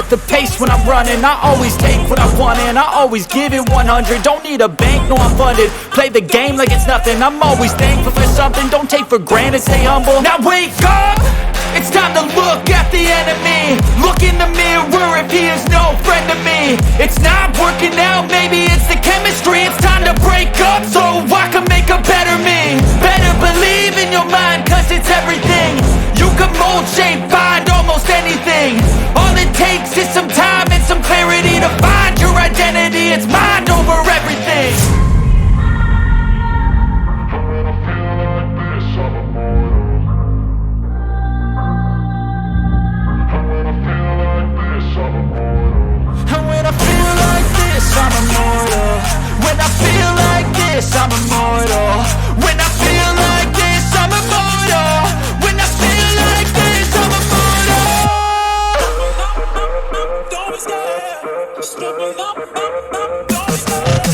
up the pace when I'm running. I always take what I want and I always give it 100. Don't need a bank, no I'm funded. Play the game like it's nothing. I'm always thankful for something. Don't take for granted, stay humble. Now wake up! It's time to look at the enemy. Look in the mirror if he is no friend to me. It's not working out, maybe it's the chemistry. It's time to break up so I can make a better me. Better believe in your mind, cause it's everything. You can mold, shape, find almost anything. All it takes is some time and some clarity to find your identity. It's mind over everything. I'm immortal. When I feel like this, I'm immortal. When I feel like this, I'm immortal. When I feel like this, I'm immortal. Don't be scared. Just level up, don't be scared.